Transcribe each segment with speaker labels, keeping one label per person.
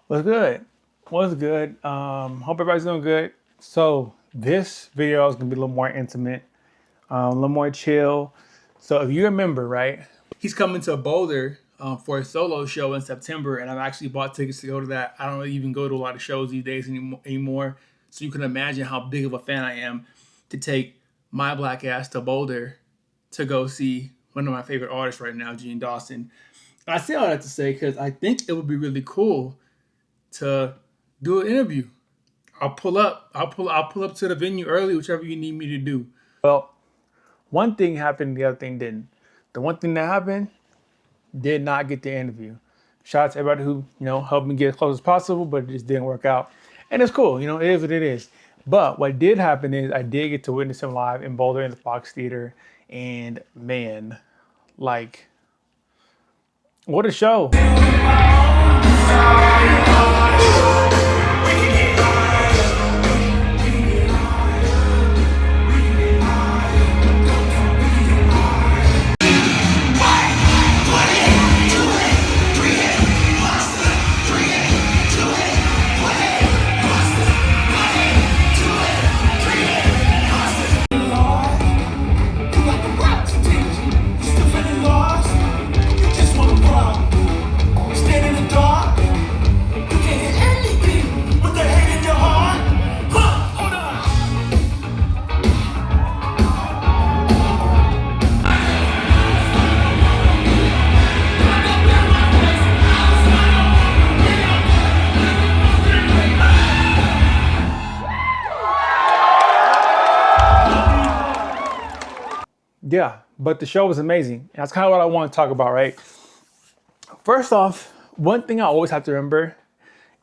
Speaker 1: What's good? What's good? Hope everybody's doing good. So this video is gonna be a little more intimate, a little more chill. So if you remember, right, he's coming to Boulder for a solo show in September, and I've actually bought tickets to go to that. I don't really even go to a lot of shows these days anymore. So you can imagine how big of a fan I am to take my black ass to Boulder to go see one of my favorite artists right now, Jean Dawson. And I say all that to say because I think it would be really cool to do an interview. I'll pull up. I'll pull up to the venue early, whichever you need me to do. Well, one thing happened, the other thing didn't. The one thing that happened did not get the interview. Shout out to everybody who helped me get as close as possible, but it just didn't work out. And it's cool. It is what it is. But what did happen is I did get to witness him live in Boulder in the Fox Theater, and man, like, what a show! Yeah, but the show was amazing. And that's kind of what I want to talk about, right? First off, one thing I always have to remember,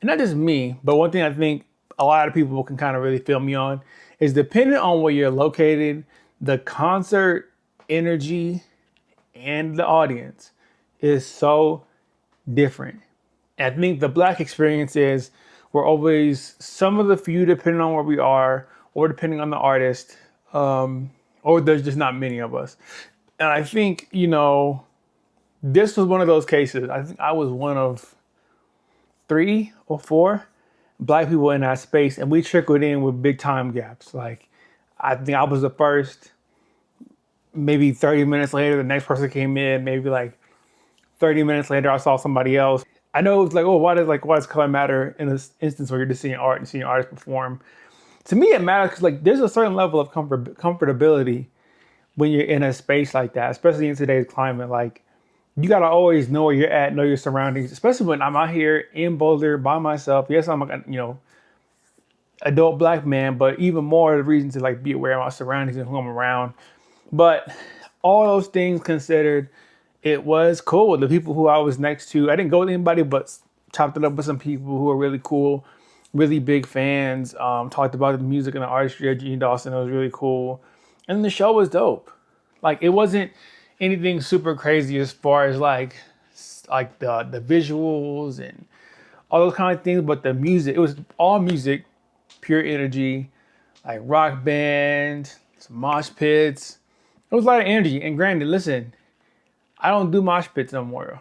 Speaker 1: and not just me, but one thing I think a lot of people can kind of really feel me on, is depending on where you're located, the concert energy and the audience is so different. And I think the black experience is we're always some of the few, depending on where we are, or depending on the artist, or there's just not many of us. And I think, this was one of those cases. I think I was one of 3 or 4 black people in that space, and we trickled in with big time gaps. Like, I think I was the first. Maybe 30 minutes later, the next person came in. Maybe like 30 minutes later, I saw somebody else. I know it's like, oh, why does color matter in this instance where you're just seeing art and seeing artists perform? To me, it matters because like there's a certain level of comfortability when you're in a space like that, especially in today's climate. Like, you gotta always know where you're at, know your surroundings, especially when I'm out here in Boulder by myself. Yes, I'm a adult black man, but even more the reason to like be aware of my surroundings and who I'm around. But all those things considered, it was cool. The people who I was next to, I didn't go with anybody, but chopped it up with some people who are really cool, really big fans. Talked about the music and the artistry of Jean Dawson. It was really cool. And the show was dope. Like, it wasn't anything super crazy as far as like the visuals and all those kind of things, but the music, it was all music, pure energy, like rock band, some mosh pits. It was a lot of energy. And granted, listen, I don't do mosh pits no more.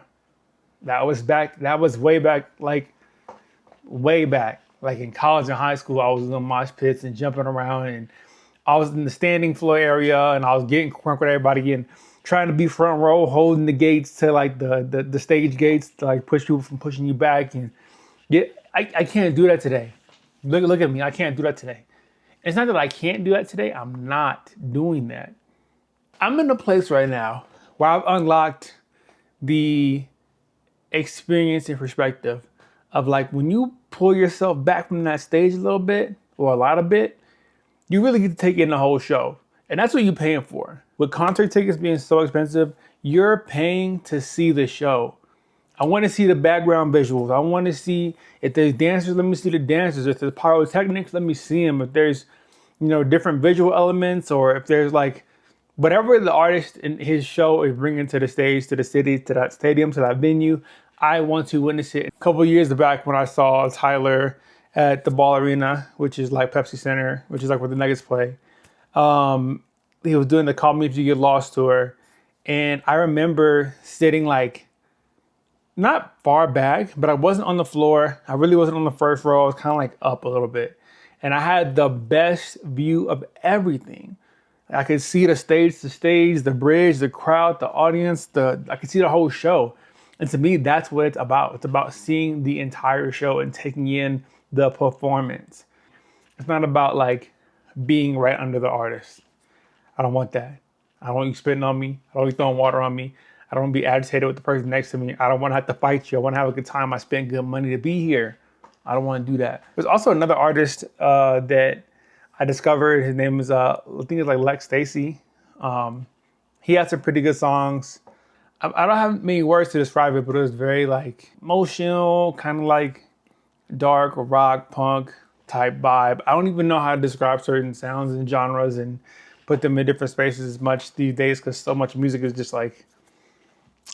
Speaker 1: That was way back, like way back. Like in college and high school, I was doing mosh pits and jumping around, and I was in the standing floor area, and I was getting crunk with everybody and trying to be front row, holding the gates to like the stage gates to like push people from pushing you back. And I can't do that today. Look at me, I can't do that today. It's not that I can't do that today, I'm not doing that. I'm in a place right now where I've unlocked the experience and perspective of like when you pull yourself back from that stage a little bit or a lot of bit, you really get to take in the whole show. And that's what you're paying for. With concert tickets being so expensive, you're paying to see the show. I want to see the background visuals. I want to see if there's dancers, let me see the dancers. If there's pyrotechnics, let me see them. If there's, different visual elements, or if there's like whatever the artist in his show is bringing to the stage, to the city, to that stadium, to that venue, I want to witness it. A couple of years back when I saw Tyler at the Ball Arena, which is like Pepsi Center, which is like where the Nuggets play. He was doing the Call Me If You Get Lost tour. And I remember sitting like not far back, but I wasn't on the floor. I really wasn't on the first row. I was kind of like up a little bit. And I had the best view of everything. I could see the stage, the bridge, the crowd, the audience, I could see the whole show. And to me, that's what it's about. It's about seeing the entire show and taking in the performance. It's not about like being right under the artist. I don't want that. I don't want you spitting on me. I don't want you throwing water on me. I don't want to be agitated with the person next to me. I don't want to have to fight you. I want to have a good time. I spent good money to be here. I don't want to do that. There's also another artist that I discovered. His name is, I think it's like Lex Stacy. He had some pretty good songs. I don't have many words to describe it, but it was very like emotional, kind of like dark rock, punk type vibe. I don't even know how to describe certain sounds and genres and put them in different spaces as much these days because so much music is just like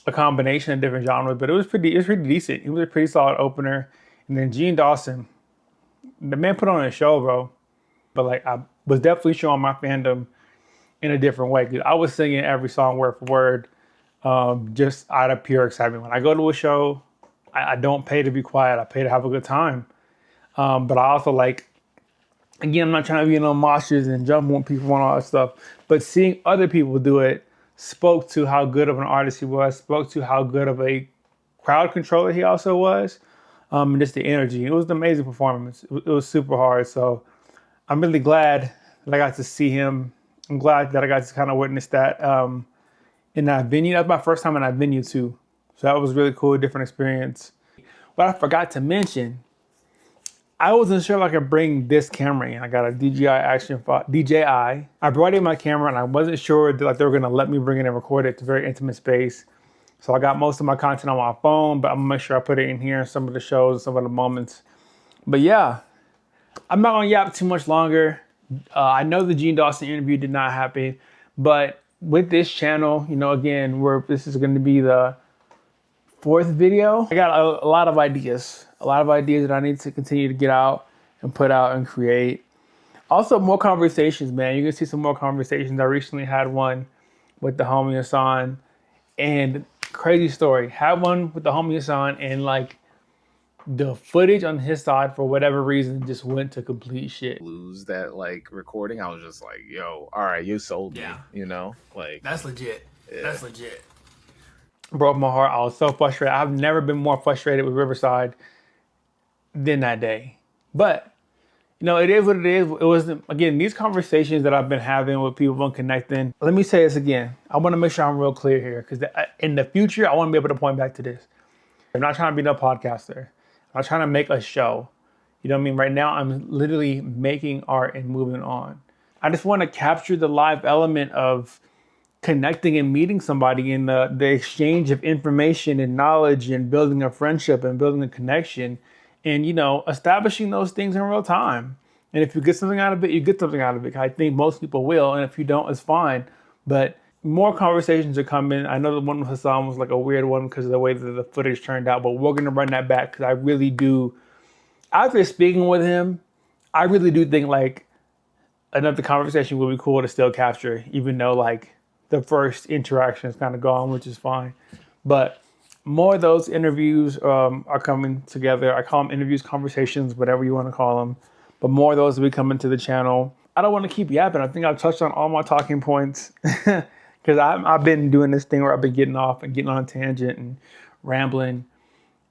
Speaker 1: a combination of different genres. But it was pretty decent. It was a pretty solid opener. And then Jean Dawson, the man put on a show, bro. But like I was definitely showing my fandom in a different way. Cause I was singing every song word for word, just out of pure excitement. When I go to a show, I don't pay to be quiet. I pay to have a good time. But I also like, again, I'm not trying to be in no moshes and jumping with people and all that stuff. But seeing other people do it spoke to how good of an artist he was, spoke to how good of a crowd controller he also was. And just the energy. It was an amazing performance. It was super hard. So I'm really glad that I got to see him. I'm glad that I got to kind of witness that in that venue. That was my first time in that venue too. So that was really cool, different experience. What I forgot to mention, I wasn't sure if I could bring this camera in. I got a DJI. I brought in my camera and I wasn't sure that they were gonna let me bring it and record it. It's a very intimate space. So I got most of my content on my phone, but I'm gonna make sure I put it in here, some of the shows, some of the moments. But yeah, I'm not gonna yap too much longer. I know the Jean Dawson interview did not happen, but with this channel, you know, again, this is gonna be the 4th video. I got a lot of ideas that I need to continue to get out and put out and create. Also more conversations, man. You can see some more conversations. I recently had one with the homie Hassan, and crazy story. Had one with the homie Hassan, and like the footage on his side for whatever reason just went to complete shit.
Speaker 2: Lose that like recording. I was just like, yo, all right, you sold me. You know, like
Speaker 1: that's legit.
Speaker 2: Yeah.
Speaker 1: That's legit. Broke my heart. I was so frustrated. I've never been more frustrated with Riverside than that day. But you know, it is what it is. It was, again, these conversations that I've been having with people and connecting. Let me say this again. I want to make sure I'm real clear here, because in the future, I want to be able to point back to this. I'm not trying to be no podcaster. I'm not trying to make a show. You know what I mean? Right now, I'm literally making art and moving on. I just want to capture the live element of connecting and meeting somebody in the exchange of information and knowledge and building a friendship and building a connection. And, you know, establishing those things in real time. And if you get something out of it, you get something out of it. I think most people will. And if you don't, it's fine. But more conversations are coming. I know the one with Hassan was like a weird one because of the way that the footage turned out. But we're going to run that back because I really do. After speaking with him, I really do think like another conversation would be cool to still capture, even though like the first interaction is kind of gone, which is fine. But more of those interviews are coming together. I call them interviews, conversations, whatever you want to call them. But more of those will be coming to the channel. I don't want to keep yapping. I think I've touched on all my talking points because I've been doing this thing where I've been getting off and getting on a tangent and rambling.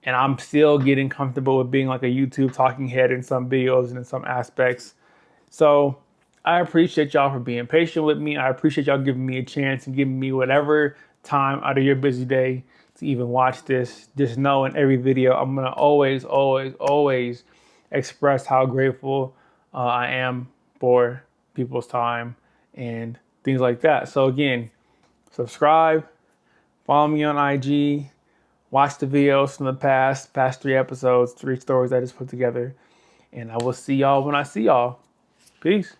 Speaker 1: And I'm still getting comfortable with being like a YouTube talking head in some videos and in some aspects. So I appreciate y'all for being patient with me. I appreciate y'all giving me a chance and giving me whatever time out of your busy day to even watch this. Just know in every video, I'm going to always express how grateful I am for people's time and things like that. So again, subscribe, follow me on IG, watch the videos from the past 3 episodes, 3 stories I just put together. And I will see y'all when I see y'all. Peace.